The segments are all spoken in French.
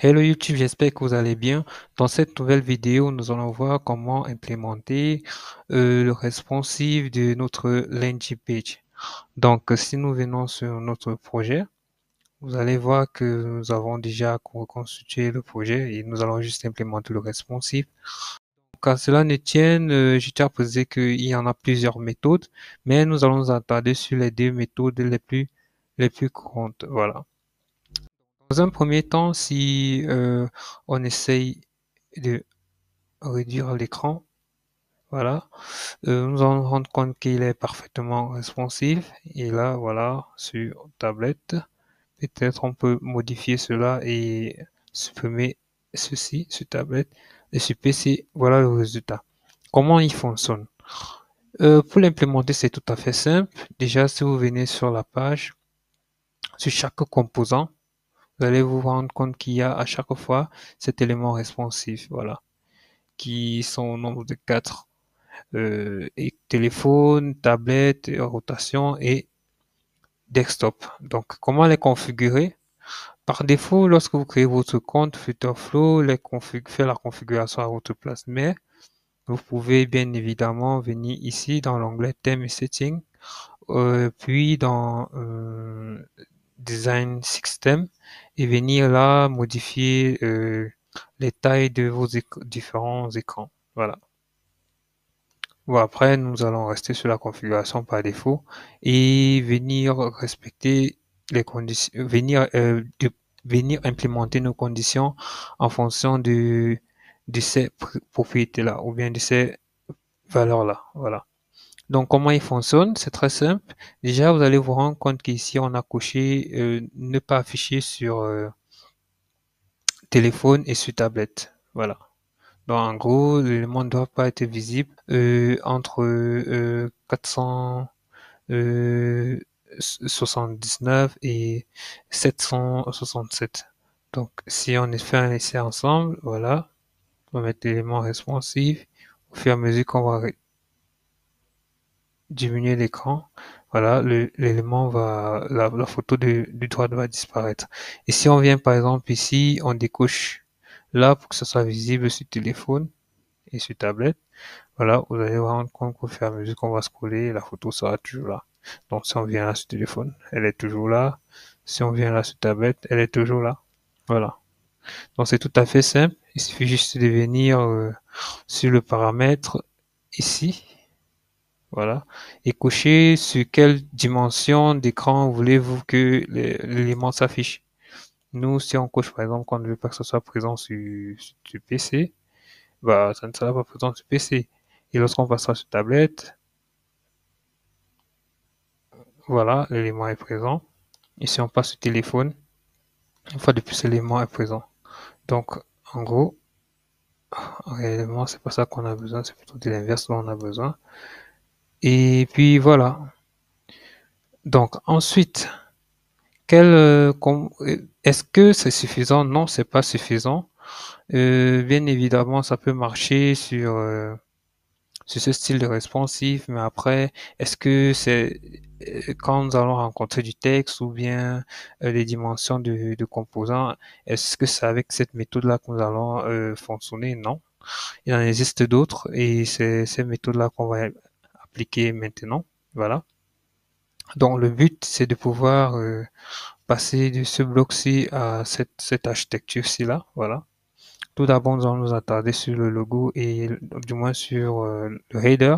Hello YouTube, j'espère que vous allez bien. Dans cette nouvelle vidéo, nous allons voir comment implémenter le responsive de notre landing page. Donc, si nous venons sur notre projet, vous allez voir que nous avons déjà reconstitué le projet et nous allons juste implémenter le responsive. Qu'à cela ne tienne, je tiens à préciser qu'il y en a plusieurs méthodes, mais nous allons nous attarder sur les deux méthodes les plus courantes. Voilà. Dans un premier temps, si on essaye de réduire l'écran, voilà, nous allons nous rendre compte qu'il est parfaitement responsive. Et là, voilà, sur tablette, peut-être on peut modifier cela et supprimer ceci sur tablette. Et sur PC, voilà le résultat. Comment il fonctionne? Pour l'implémenter, c'est tout à fait simple. Déjà, si vous venez sur la page, sur chaque composant, vous allez vous rendre compte qu'il y a à chaque fois cet élément responsif, voilà, qui sont au nombre de 4. Et téléphone, tablette, rotation et desktop. Donc, comment les configurer? Par défaut, lorsque vous créez votre compte Flutterflow, fait la configuration à votre place. Mais vous pouvez bien évidemment venir ici dans l'onglet Thème et Settings, puis dans Design System et venir là modifier les tailles de vos différents écrans. Voilà. Bon, après, nous allons rester sur la configuration par défaut et venir respecter les conditions, venir implémenter nos conditions en fonction de ces propriétés-là ou bien de ces valeurs-là. Voilà. Donc, comment il fonctionne? C'est très simple. Déjà, vous allez vous rendre compte qu'ici, on a coché ne pas afficher sur téléphone et sur tablette. Voilà. Donc, en gros, l'élément ne doit pas être visible entre 479 et 767. Donc, si on fait un essai ensemble, voilà, on va mettre l'élément responsif. Au fur et à mesure qu'on va diminuer l'écran, voilà, l'élément la photo du droit va disparaître. Et si on vient par exemple ici, on décoche là pour que ce soit visible sur téléphone et sur tablette, voilà, vous allez vous rendre compte qu'au fur et à mesure qu'on va scroller, la photo sera toujours là. Donc si on vient là sur téléphone, elle est toujours là. Si on vient là sur tablette, elle est toujours là. Voilà. Donc c'est tout à fait simple. Il suffit juste de venir sur le paramètre ici, voilà, et cocher sur quelle dimension d'écran voulez-vous que l'élément s'affiche. Nous, si on coche par exemple qu'on ne veut pas que ce soit présent sur PC, bah ça ne sera pas présent sur PC. Et lorsqu'on passera sur tablette, voilà, l'élément est présent. Et si on passe sur téléphone, une fois de plus, l'élément est présent. Donc, en gros, réellement, c'est pas ça qu'on a besoin, c'est plutôt de l'inverse dont on a besoin. Et puis voilà. Donc ensuite, est-ce que c'est suffisant? Non, c'est pas suffisant. Bien évidemment, ça peut marcher sur ce style de responsive, mais après, est-ce que c'est quand nous allons rencontrer du texte ou bien les dimensions de composants, est-ce que c'est avec cette méthode-là que nous allons fonctionner? Non. Il en existe d'autres et c'est ces méthodes-là qu'on va appliquer maintenant. Voilà. Donc le but, c'est de pouvoir passer de ce bloc-ci à cette architecture-ci là. Voilà. Tout d'abord, nous allons nous attarder sur le logo et du moins sur le header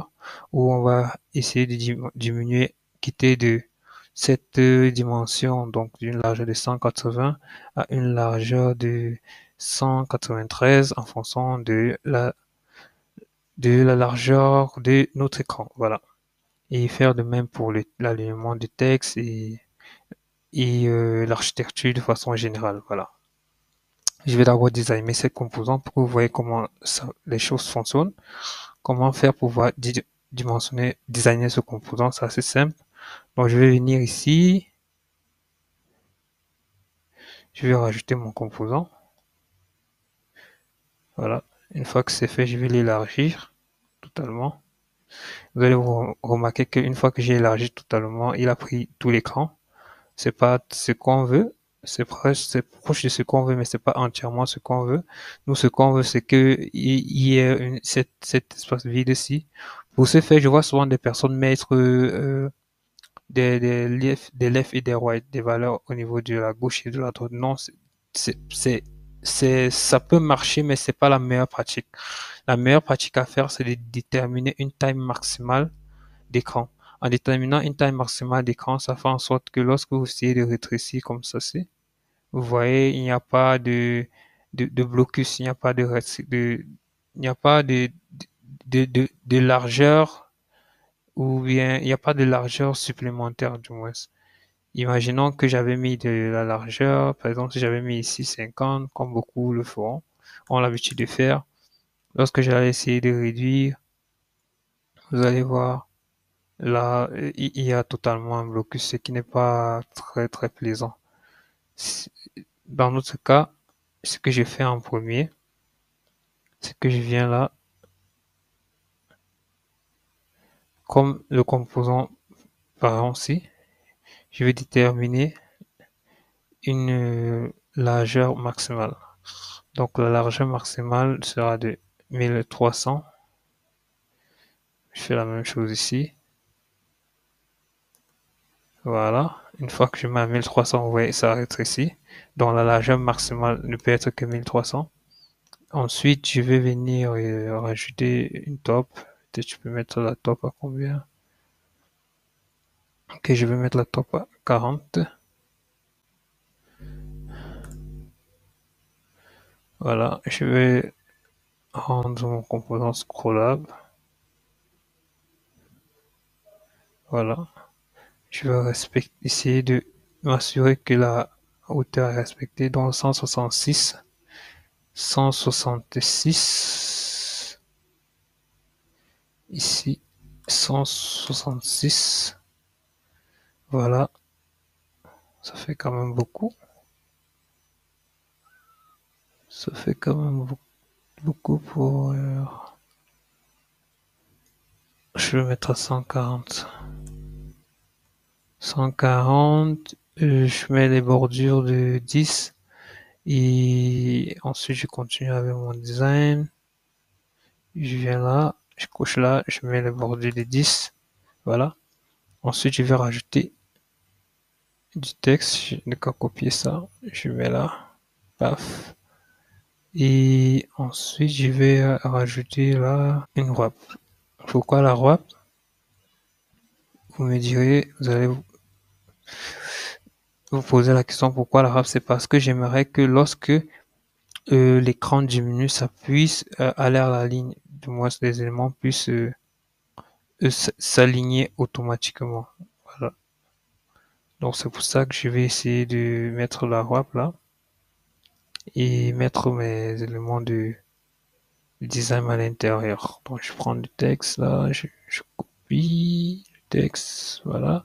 où on va essayer de diminuer, quitter de cette dimension, donc d'une largeur de 180 à une largeur de 193 en fonction de la largeur de notre écran. Voilà. Et faire de même pour l'alignement du texte et l'architecture de façon générale. Voilà. Je vais d'abord designer cette composante pour que vous voyez comment les choses fonctionnent. Comment faire pour pouvoir dimensionner, designer ce composant, c'est assez simple. Donc je vais venir ici, je vais rajouter mon composant. Voilà. Une fois que c'est fait, je vais l'élargir totalement. Vous allez vous remarquer qu'une fois que j'ai élargi totalement, il a pris tout l'écran. C'est pas ce qu'on veut. c'est proche de ce qu'on veut, mais c'est pas entièrement ce qu'on veut. Nous, ce qu'on veut, c'est que il y ait cet espace vide-ci. Pour ce faire, je vois souvent des personnes mettre des left et des right, des valeurs au niveau de la gauche et de la droite. Non, c'est, c'est, ça peut marcher, mais c'est pas la meilleure pratique. La meilleure pratique à faire, c'est de déterminer une taille maximale d'écran. En déterminant une taille maximale d'écran, ça fait en sorte que lorsque vous essayez de rétrécir comme ça, vous voyez, il n'y a pas de blocus, il n'y a pas il n'y a pas de largeur, ou bien il n'y a pas de largeur supplémentaire du moins. Imaginons que j'avais mis de la largeur, par exemple, si j'avais mis ici 50, comme beaucoup le font, ont l'habitude de faire. Lorsque j'allais essayer de réduire, vous allez voir, là, il y a totalement un blocus, ce qui n'est pas très très plaisant. Dans notre cas, ce que j'ai fait en premier, c'est que je viens là, comme le composant parent ci, je vais déterminer une largeur maximale. Donc la largeur maximale sera de 1300. Je fais la même chose ici. Voilà. Une fois que je mets à 1300, vous voyez, ça rétrécit. Donc la largeur maximale ne peut être que 1300. Ensuite, je vais venir rajouter une top. Peut-être je peux mettre la top à combien? Ok, je vais mettre la top à 40. Voilà, je vais rendre mon composant scrollable. Voilà. Je vais essayer de m'assurer que la hauteur est respectée dans 166, 166, ici 166. Voilà, ça fait quand même beaucoup. Ça fait quand même beaucoup pour... je vais mettre à 140. 140, je mets les bordures de 10 et ensuite je continue avec mon design. Je viens là, je coche là, je mets les bordures de 10. Voilà. Ensuite, je vais rajouter du texte. Je n'ai qu'à copier ça. Je mets là. Paf. Et ensuite, je vais rajouter là une wrap. Pourquoi la wrap? Vous me direz, vous allez vous poser la question pourquoi la wrap? C'est parce que j'aimerais que lorsque l'écran diminue, ça puisse aller à la ligne. Du moins, les éléments puissent s'aligner automatiquement. Voilà. Donc, c'est pour ça que je vais essayer de mettre la wrap là et mettre mes éléments de design à l'intérieur. Donc, je prends le texte là, je copie le texte, voilà.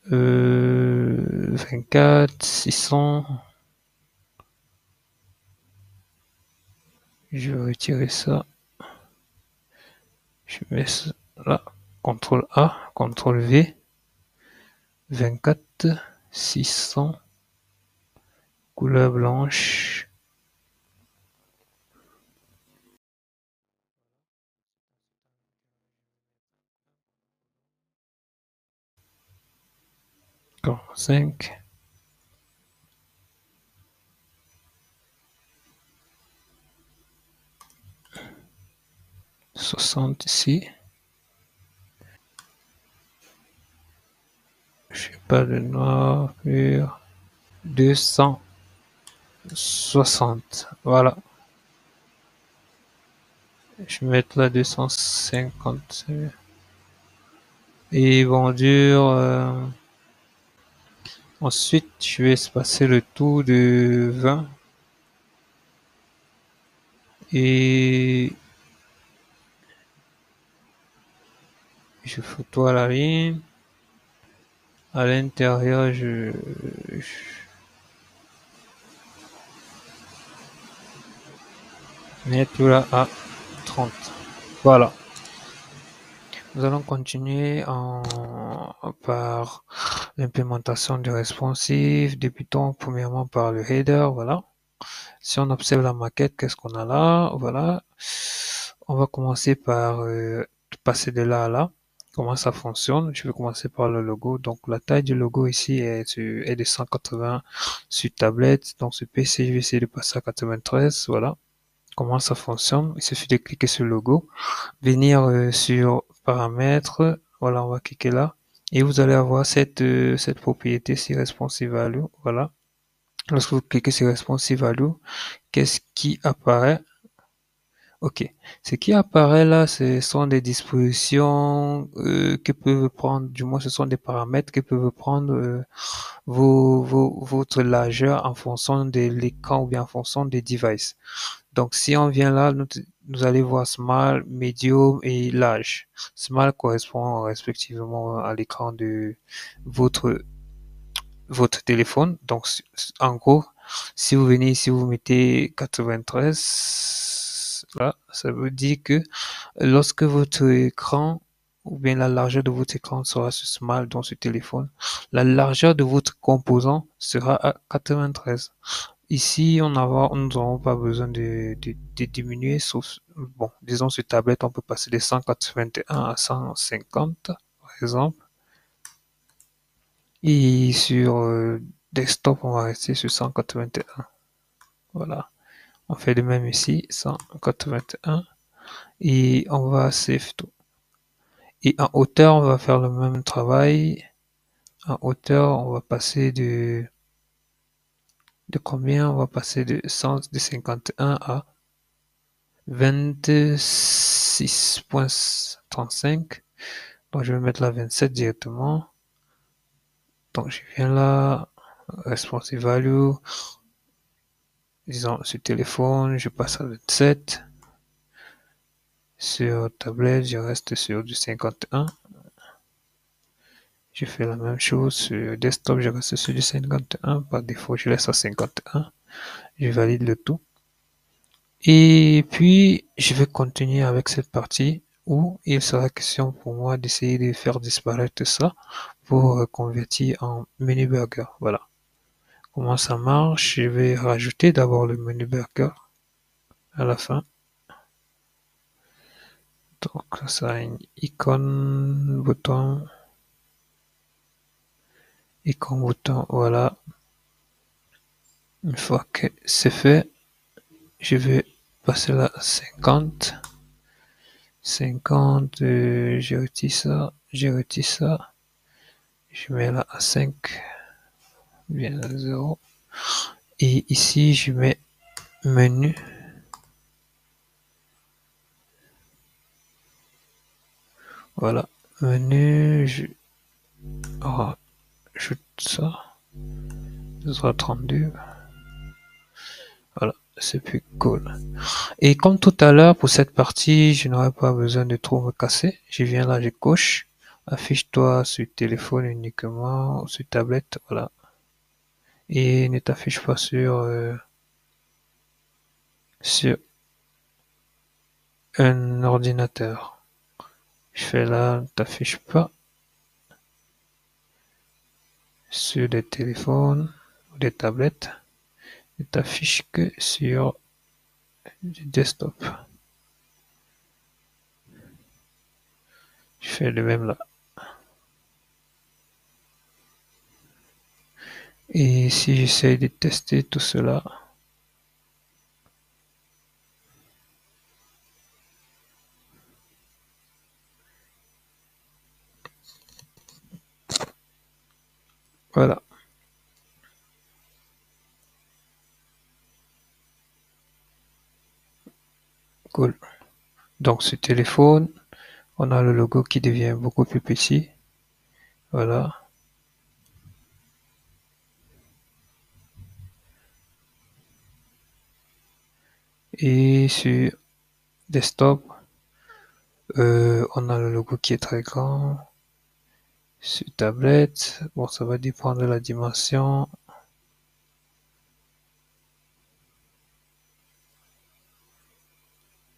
24, 600. Je vais retirer ça. Je mets ça là. CTRL A, CTRL V. 24, 600. Couleur blanche. Encore 5. 60 ici. Je sais pas de noir pur. 260. Voilà. Je vais mettre là 250. Et bordure. Ensuite, je vais espacer le tout de 20. Et je photoie la ligne. À l'intérieur, je mets tout là à 30. Voilà. Nous allons continuer par L'implémentation du responsive, débutons premièrement par le header, voilà. Si on observe la maquette, qu'est-ce qu'on a là? Voilà. On va commencer par passer de là à là. Comment ça fonctionne? Je vais commencer par le logo. Donc la taille du logo ici est de 180 sur tablette. Donc ce PC, je vais essayer de passer à 93. Voilà. Comment ça fonctionne? Il suffit de cliquer sur le logo, venir sur paramètres. Voilà, on va cliquer là. Et vous allez avoir cette propriété ici, responsive value. Voilà. Lorsque vous cliquez sur responsive value, qu'est-ce qui apparaît? Ok. Ce qui apparaît là, ce sont des dispositions que peuvent prendre, du moins ce sont des paramètres que peuvent prendre votre largeur en fonction de l'écran ou bien en fonction des devices. Donc si on vient là, nous allons voir small, medium et large. Small correspond respectivement à l'écran de votre votre téléphone. Donc, en gros, si vous venez ici, vous mettez 93, là, ça veut dire que lorsque votre écran ou bien la largeur de votre écran sera sur small dans ce téléphone, la largeur de votre composant sera à 93. Ici, nous n'aurons pas besoin de diminuer, sauf, bon, disons sur tablette, on peut passer de 181 à 150, par exemple. Et sur desktop, on va rester sur 181. Voilà. On fait de même ici, 181. Et on va save tout. Et en hauteur, on va faire le même travail. En hauteur, on va passer de combien? On va passer de 51 à 26.35. Donc, je vais mettre la 27 directement. Donc, je viens là, responsive value. Disons, sur téléphone, je passe à 27. Sur tablette, je reste sur du 51. Je fais la même chose sur desktop, je reste sur du 51. Par défaut, je laisse à 51. Je valide le tout. Et puis, je vais continuer avec cette partie où il sera question pour moi d'essayer de faire disparaître ça pour convertir en menu burger. Voilà. Comment ça marche? Je vais rajouter d'abord le menu burger à la fin. Donc, ça a une icône, bouton, voilà. Une fois que c'est fait, je vais passer là à 50. 50, j'ai retiré ça, je mets là à 5, bien à 0. Et ici, je mets menu. Voilà, menu, je rajoute ça, 32. Voilà, c'est plus cool. Et comme tout à l'heure, pour cette partie, je n'aurai pas besoin de trop me casser. Je viens là, je coche. Affiche-toi sur téléphone uniquement, sur tablette, voilà. Et ne t'affiche pas sur un ordinateur. Je fais là, ne t'affiche pas sur des téléphones ou des tablettes. Ne t'affiche que sur du desktop. Je fais le même là. Et si j'essaie de tester tout cela, voilà, cool. Donc ce téléphone, on a le logo qui devient beaucoup plus petit. Voilà. Et sur desktop, on a le logo qui est très grand. Sur tablette, bon, ça va dépendre de la dimension.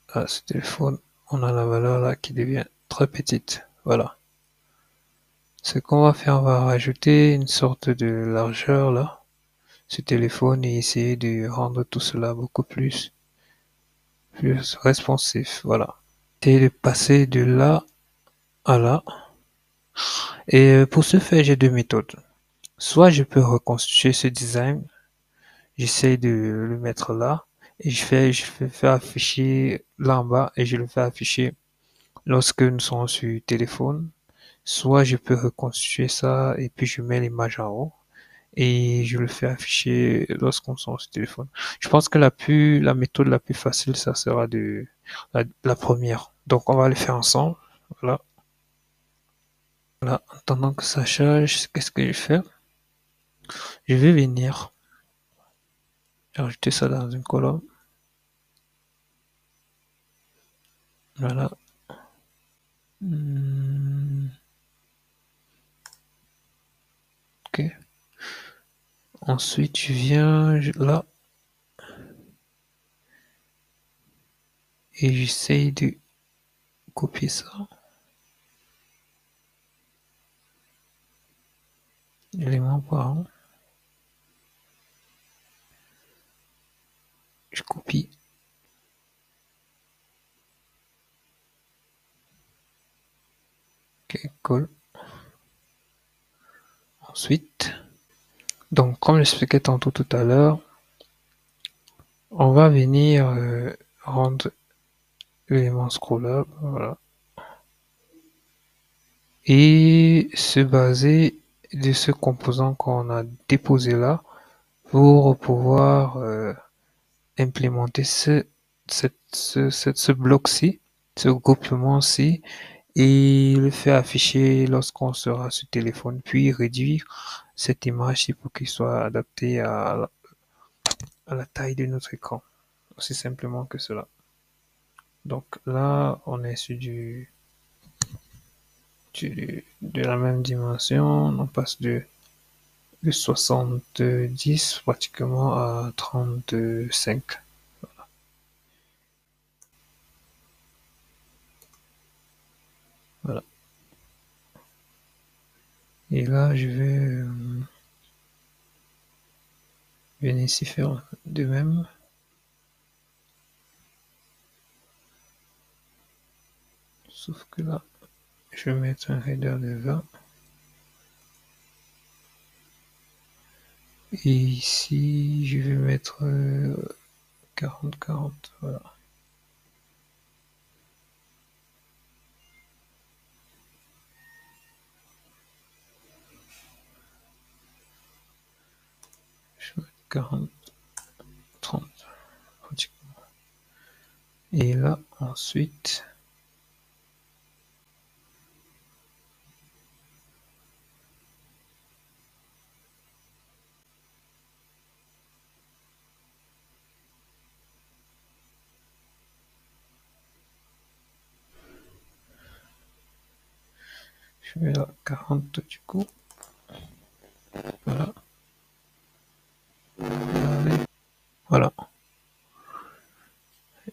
Ah, ce téléphone, on a la valeur là qui devient très petite. Voilà. Ce qu'on va faire, on va rajouter une sorte de largeur là, ce téléphone et essayer de rendre tout cela beaucoup plus responsif. Voilà. Et de passer de là à là. Et pour ce faire, j'ai deux méthodes. Soit je peux reconstituer ce design, j'essaie de le mettre là, et je fais faire afficher là en bas, et je le fais afficher lorsque nous sommes sur téléphone. Soit je peux reconstituer ça, et puis je mets l'image en haut, et je le fais afficher lorsqu'on sort sur téléphone. Je pense que la méthode la plus facile, ça sera la première. Donc, on va le faire ensemble. Voilà. Voilà. En attendant que ça charge, qu'est-ce que je vais faire? Je vais venir ajouter ça dans une colonne. Voilà. Ok. Ensuite, je viens là et j'essaye de copier ça. Élément par un. Je copie. Ok, colle. Ensuite, donc comme j'expliquais tantôt tout à l'heure, on va venir rendre l'élément scrollable, voilà, et se baser de ce composant qu'on a déposé là pour pouvoir implémenter ce bloc-ci, ce groupement-ci, et le faire afficher lorsqu'on sera sur téléphone, puis réduire cette image pour qu'il soit adapté à la taille de notre écran. Aussi simplement que cela. Donc là, on est sur de la même dimension, on passe de 70 pratiquement à 35. Voilà. Et là, je vais venir ici faire de même. Sauf que là, je vais mettre un header de 20. Et ici, je vais mettre 40-40. Voilà. Je vais mettre 40, 30 pratiquement. Et là, ensuite, je vais là 40 du coup. Voilà. Voilà.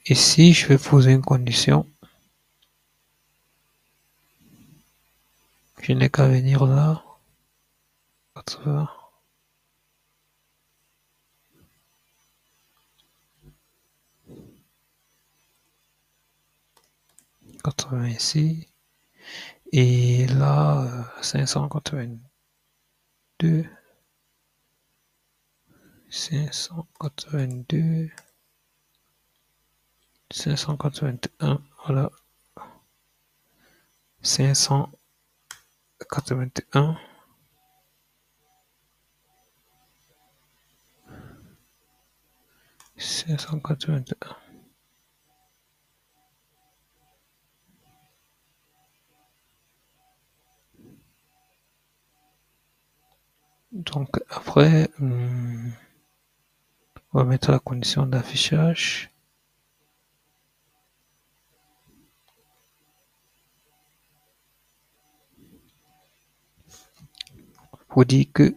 Ici, je vais poser une condition. Je n'ai qu'à venir là. 80. 80 ici. Et là, 582. 582. 581. Voilà. 581. 581. Donc après, on va mettre la condition d'affichage. Pour dire que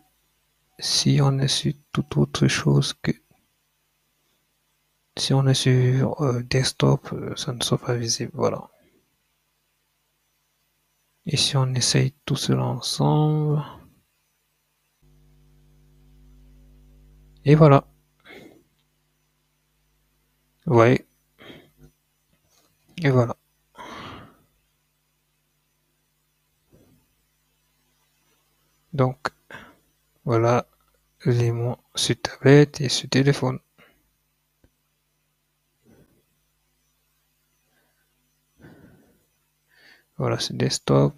si on est sur toute autre chose que si on est sur desktop, ça ne sera pas visible. Voilà. Et si on essaye tout cela ensemble, et voilà. Ouais, et voilà. Donc, voilà l'élément sur tablette et sur téléphone. Voilà ce desktop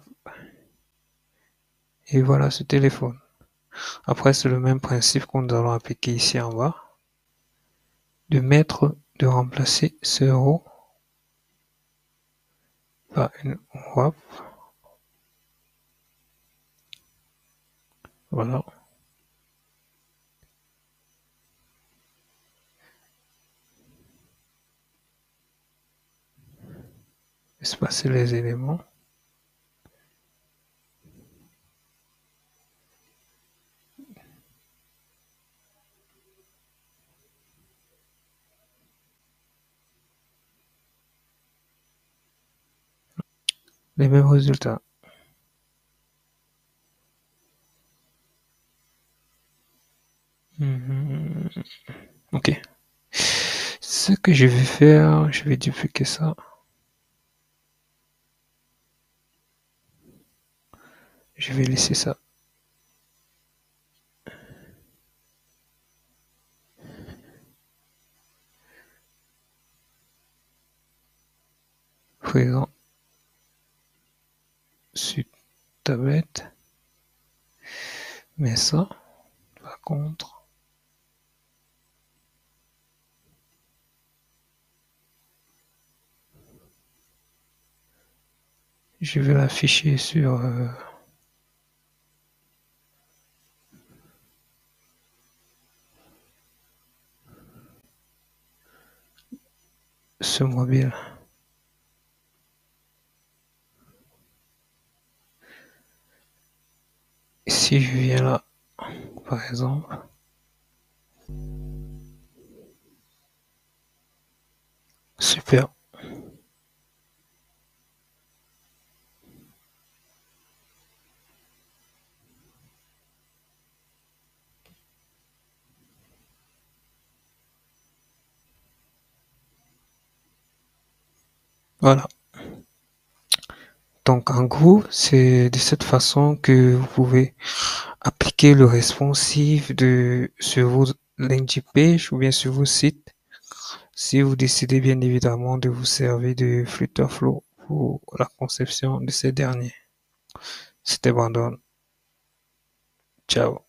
et voilà ce téléphone. Après, c'est le même principe que nous allons appliquer ici en bas. De remplacer ce row par une wrap. Voilà. Espacer les éléments. Les mêmes résultats. Ok. Ce que je vais faire, je vais dupliquer ça. Je vais laisser ça. Présent sur tablette. Mais ça, par contre, je vais l'afficher sur ce mobile. Si je viens là, par exemple, super. Voilà. Donc en gros, c'est de cette façon que vous pouvez appliquer le responsive sur vos landing pages ou bien sur vos sites si vous décidez bien évidemment de vous servir de Flutterflow pour la conception de ces derniers. C'était Brandon. Ciao.